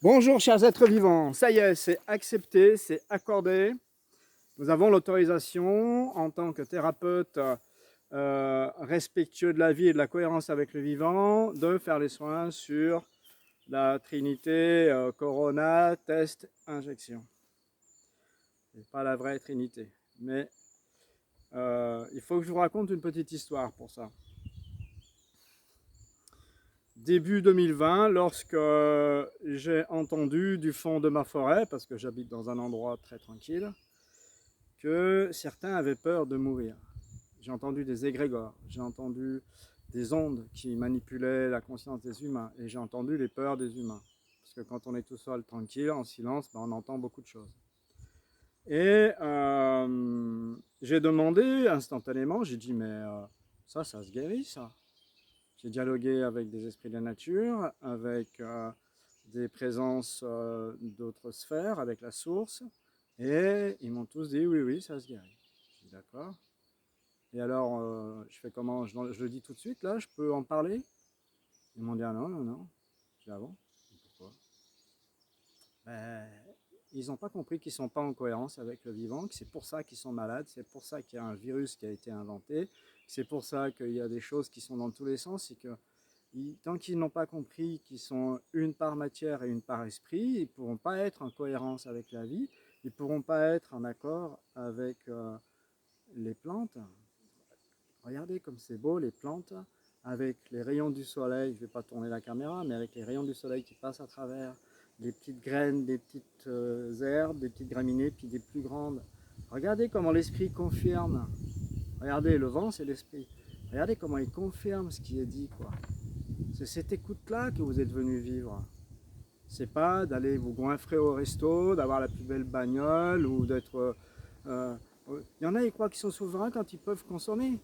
Bonjour chers êtres vivants, ça y est, c'est accepté, c'est accordé. Nous avons l'autorisation en tant que thérapeute respectueux de la vie et de la cohérence avec le vivant de faire les soins sur la trinité corona, test, injection. Ce n'est pas la vraie trinité, mais il faut que je vous raconte une petite histoire pour ça. Début 2020, lorsque j'ai entendu du fond de ma forêt, parce que j'habite dans un endroit très tranquille, que certains avaient peur de mourir. J'ai entendu des égrégores, j'ai entendu des ondes qui manipulaient la conscience des humains, et j'ai entendu les peurs des humains. Parce que quand on est tout seul, tranquille, en silence, on entend beaucoup de choses. Et j'ai demandé instantanément, j'ai dit, mais ça se guérit, ça. J'ai dialogué avec des esprits de la nature, avec des présences d'autres sphères, avec la source, et ils m'ont tous dit oui, oui, ça se guérit. Je dis d'accord. Et alors, je fais comment? Je le dis tout de suite, là, je peux en parler? Ils m'ont dit ah non, non, non. Je dis ah bon? Pourquoi? Ben, ils n'ont pas compris qu'ils ne sont pas en cohérence avec le vivant, que c'est pour ça qu'ils sont malades, c'est pour ça qu'il y a un virus qui a été inventé, c'est pour ça qu'il y a des choses qui sont dans tous les sens, et que tant qu'ils n'ont pas compris qu'ils sont une part matière et une part esprit, ils ne pourront pas être en cohérence avec la vie, ils ne pourront pas être en accord avec les plantes. Regardez comme c'est beau, les plantes, avec les rayons du soleil, je ne vais pas tourner la caméra, mais avec les rayons du soleil qui passent à travers, des petites graines, des petites herbes, des petites graminées, puis des plus grandes. Regardez comment l'esprit confirme. Regardez, le vent, c'est l'esprit. Regardez comment il confirme ce qui est dit, quoi. C'est cette écoute-là que vous êtes venu vivre. C'est pas d'aller vous goinfrer au resto, d'avoir la plus belle bagnole ou d'être. Il y en a, ils croient qu'ils sont souverains quand ils peuvent consommer.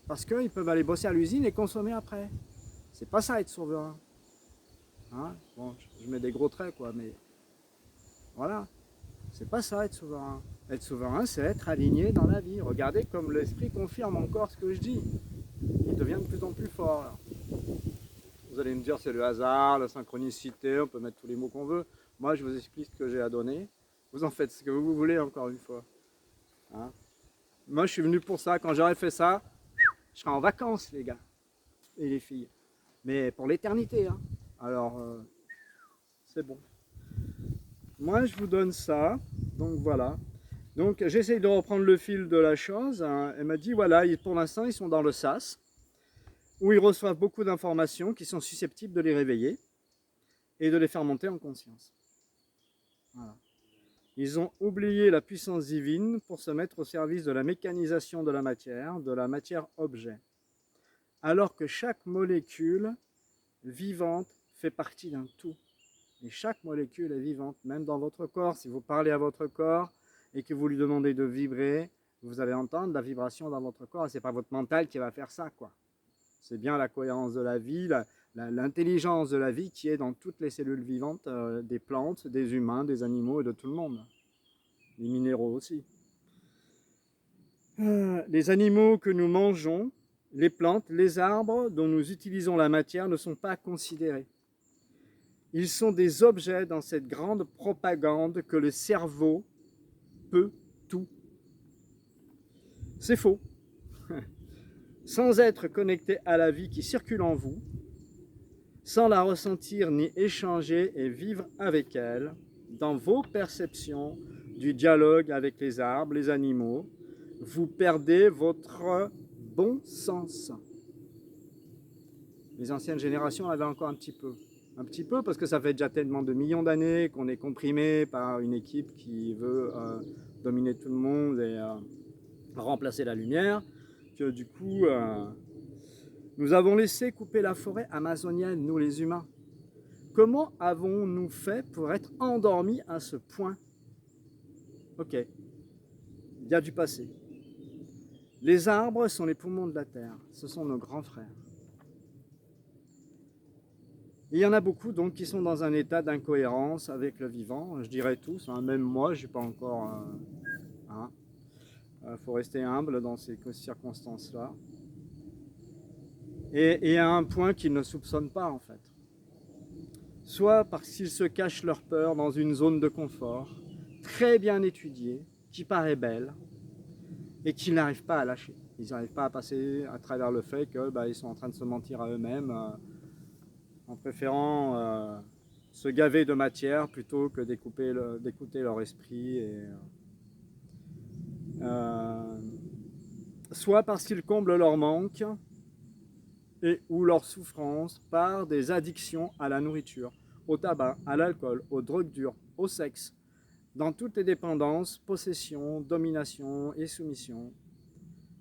Parce qu'ils peuvent aller bosser à l'usine et consommer après. C'est pas ça être souverain. Hein, bon, je mets des gros traits, quoi, mais voilà. C'est pas ça être souverain. Être souverain, c'est être aligné dans la vie. Regardez comme l'esprit confirme encore ce que je dis. Il devient de plus en plus fort. Là. Vous allez me dire c'est le hasard, la synchronicité, on peut mettre tous les mots qu'on veut. Moi, je vous explique ce que j'ai à donner. Vous en faites ce que vous voulez, encore une fois. Hein, moi, je suis venu pour ça. Quand j'aurai fait ça, je serai en vacances, les gars et les filles. Mais pour l'éternité. Hein. Alors, c'est bon. Moi, je vous donne ça. Donc, voilà. Donc, j'essaye de reprendre le fil de la chose. Hein. Elle m'a dit, voilà, pour l'instant, ils sont dans le sas, où ils reçoivent beaucoup d'informations qui sont susceptibles de les réveiller et de les faire monter en conscience. Voilà. Ils ont oublié la puissance divine pour se mettre au service de la mécanisation de la matière objet. Alors que chaque molécule vivante fait partie d'un tout. Et chaque molécule est vivante, même dans votre corps. Si vous parlez à votre corps et que vous lui demandez de vibrer, vous allez entendre la vibration dans votre corps. Et ce n'est pas votre mental qui va faire ça, quoi. C'est bien la cohérence de la vie, l'intelligence de la vie qui est dans toutes les cellules vivantes des plantes, des humains, des animaux et de tout le monde. Les minéraux aussi. Les animaux que nous mangeons, les plantes, les arbres dont nous utilisons la matière ne sont pas considérés. Ils sont des objets dans cette grande propagande que le cerveau peut tout. C'est faux. Sans être connecté à la vie qui circule en vous, sans la ressentir ni échanger et vivre avec elle, dans vos perceptions du dialogue avec les arbres, les animaux, vous perdez votre bon sens. Les anciennes générations avaient encore un petit peu, parce que ça fait déjà tellement de millions d'années qu'on est comprimé par une équipe qui veut dominer tout le monde et remplacer la lumière, que du coup, nous avons laissé couper la forêt amazonienne, nous les humains. Comment avons-nous fait pour être endormis à ce point? Ok, il y a du passé. Les arbres sont les poumons de la terre, ce sont nos grands frères. Et il y en a beaucoup donc qui sont dans un état d'incohérence avec le vivant, je dirais tous, hein, même moi, je ne suis pas encore... faut rester humble dans ces circonstances-là. Et à un point qu'ils ne soupçonnent pas en fait. soit parce qu'ils se cachent leur peur dans une zone de confort, très bien étudiée, qui paraît belle, et qu'ils n'arrivent pas à lâcher. Ils n'arrivent pas à passer à travers le fait qu'ils sont en train de se mentir à eux-mêmes, en préférant se gaver de matière plutôt que d'écouter leur esprit. Soit parce qu'ils comblent leur manque et ou leur souffrance par des addictions à la nourriture, au tabac, à l'alcool, aux drogues dures, au sexe, dans toutes les dépendances, possession, domination et soumission.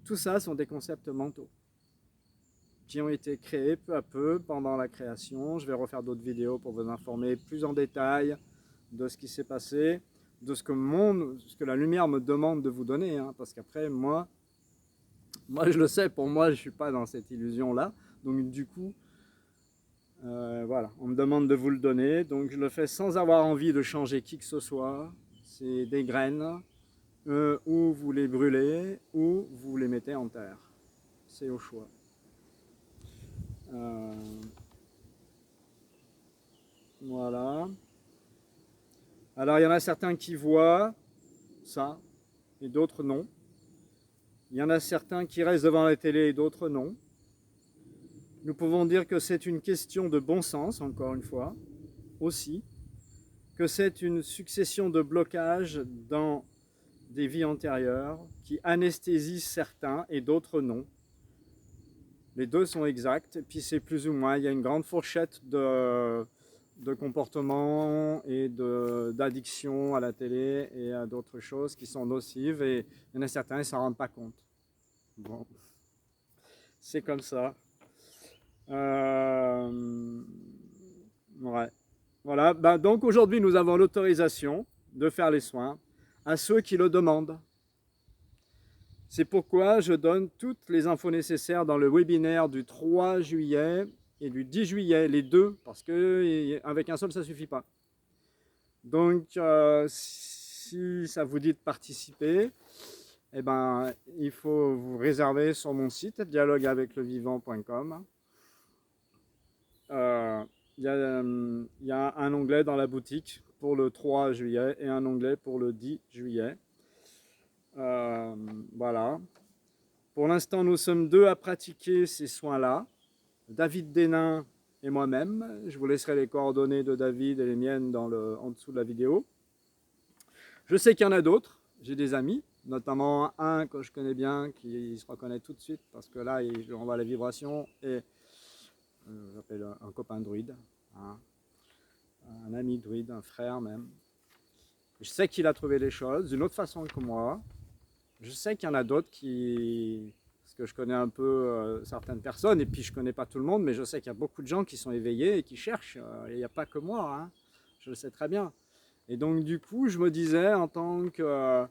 Tout ça sont des concepts mentaux qui ont été créés peu à peu pendant la création. Je vais refaire d'autres vidéos pour vous informer plus en détail de ce qui s'est passé, de ce que la lumière me demande de vous donner, hein, parce qu'après, moi je le sais, pour moi je ne suis pas dans cette illusion-là, donc du coup, voilà, on me demande de vous le donner, donc je le fais sans avoir envie de changer qui que ce soit. C'est des graines, ou vous les brûlez, ou vous les mettez en terre. C'est au choix. Voilà. Alors il y en a certains qui voient ça, et d'autres non. Il y en a certains qui restent devant la télé et d'autres non. Nous pouvons dire que c'est une question de bon sens, encore une fois, aussi, que c'est une succession de blocages dans des vies antérieures qui anesthésisent certains et d'autres non. Les deux sont exacts, et puis c'est plus ou moins, il y a une grande fourchette de comportements et d'addiction à la télé et à d'autres choses qui sont nocives, et il y en a certains qui ne s'en rendent pas compte. Bon, c'est comme ça. Ouais. Voilà, donc aujourd'hui nous avons l'autorisation de faire les soins à ceux qui le demandent. C'est pourquoi je donne toutes les infos nécessaires dans le webinaire du 3 juillet et du 10 juillet, les deux, parce qu'avec un seul ça ne suffit pas. Donc si ça vous dit de participer, eh ben, il faut vous réserver sur mon site dialogueaveclevivant.com. Il y a un onglet dans la boutique pour le 3 juillet et un onglet pour le 10 juillet. Voilà. Pour l'instant, nous sommes deux à pratiquer ces soins-là, David Desnains et moi-même. Je vous laisserai les coordonnées de David et les miennes en dessous de la vidéo. Je sais qu'il y en a d'autres, j'ai des amis, notamment un que je connais bien, qui se reconnaît tout de suite, parce que là, je lui envoie la vibration, et j'appelle un copain druide, hein, un ami druide, un frère même. Je sais qu'il a trouvé les choses d'une autre façon que moi. Je sais qu'il y en a d'autres parce que je connais un peu certaines personnes, et puis je ne connais pas tout le monde, mais je sais qu'il y a beaucoup de gens qui sont éveillés et qui cherchent. Il n'y a pas que moi, hein, je le sais très bien. Et donc du coup, je me disais, en tant que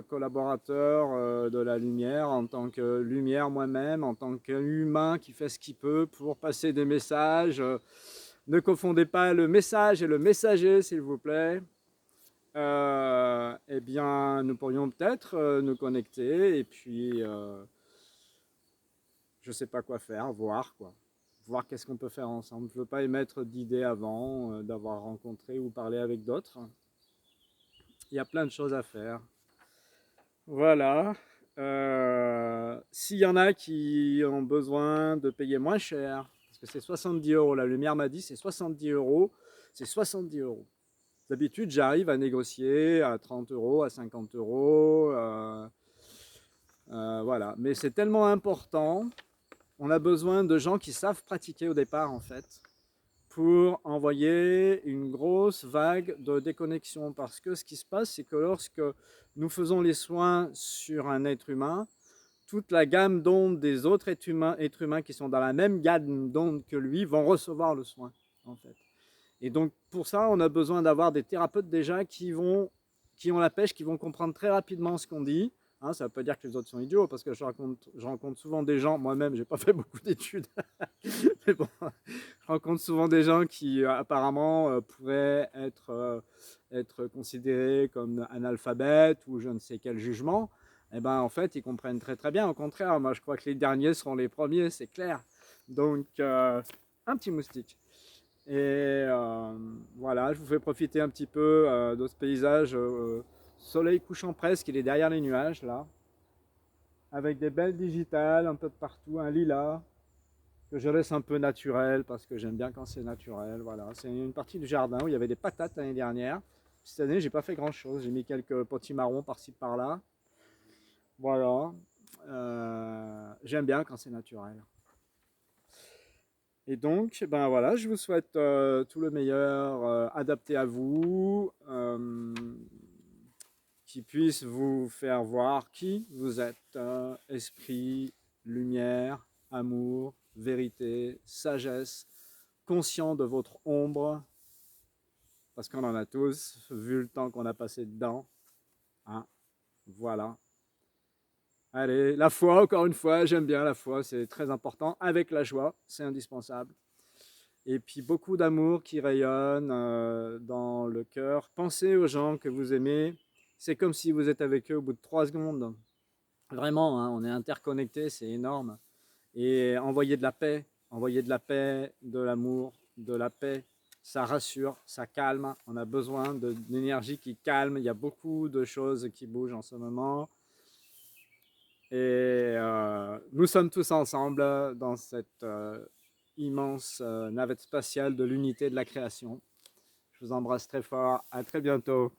collaborateur de la lumière, en tant que lumière moi-même, en tant qu'humain qui fait ce qu'il peut pour passer des messages, ne confondez pas le message et le messager, s'il vous plaît. Eh bien, nous pourrions peut-être nous connecter et puis je ne sais pas quoi faire, voir qu'est-ce qu'on peut faire ensemble. Je ne veux pas émettre d'idées avant d'avoir rencontré ou parlé avec d'autres. Il y a plein de choses à faire. Voilà. S'il y en a qui ont besoin de payer moins cher, parce que c'est 70 €, la lumière m'a dit c'est 70 €, c'est 70 €. D'habitude, j'arrive à négocier à 30 €, à 50 €, voilà. Mais c'est tellement important, on a besoin de gens qui savent pratiquer au départ, en fait, pour envoyer une grosse vague de déconnexion. Parce que ce qui se passe, c'est que lorsque nous faisons les soins sur un être humain, toute la gamme d'ondes des autres êtres humains qui sont dans la même gamme d'ondes que lui vont recevoir le soin, en fait. Et donc pour ça, on a besoin d'avoir des thérapeutes déjà qui ont la pêche, qui vont comprendre très rapidement ce qu'on dit. Hein, ça ne veut pas dire que les autres sont idiots, parce que je rencontre souvent des gens, moi-même, je n'ai pas fait beaucoup d'études, mais bon, je rencontre souvent des gens qui apparemment pourraient être considérés comme analphabètes ou je ne sais quel jugement. Et ben en fait, ils comprennent très très bien. Au contraire, moi je crois que les derniers seront les premiers, c'est clair. Donc, un petit moustique. Et voilà, je vous fais profiter un petit peu de ce paysage. Soleil couchant presque, il est derrière les nuages là, avec des belles digitales un peu de partout, un lilas que je laisse un peu naturel parce que j'aime bien quand c'est naturel. Voilà, c'est une partie du jardin où il y avait des patates l'année dernière. Cette année, j'ai pas fait grand chose. J'ai mis quelques potimarrons par-ci par-là. Voilà, j'aime bien quand c'est naturel. Et donc, ben voilà, je vous souhaite tout le meilleur adapté à vous, qui puisse vous faire voir qui vous êtes, esprit, lumière, amour, vérité, sagesse, conscient de votre ombre, parce qu'on en a tous, vu le temps qu'on a passé dedans. Hein, voilà. Allez, la foi, encore une fois, j'aime bien la foi, c'est très important. Avec la joie, c'est indispensable. Et puis beaucoup d'amour qui rayonne dans le cœur. Pensez aux gens que vous aimez. C'est comme si vous êtes avec eux au bout de 3 secondes. Vraiment, hein, on est interconnectés, c'est énorme. Et envoyer de la paix, de l'amour, de la paix, ça rassure, ça calme. On a besoin d'énergie qui calme. Il y a beaucoup de choses qui bougent en ce moment. Et nous sommes tous ensemble dans cette immense navette spatiale de l'unité de la création. Je vous embrasse très fort. À très bientôt.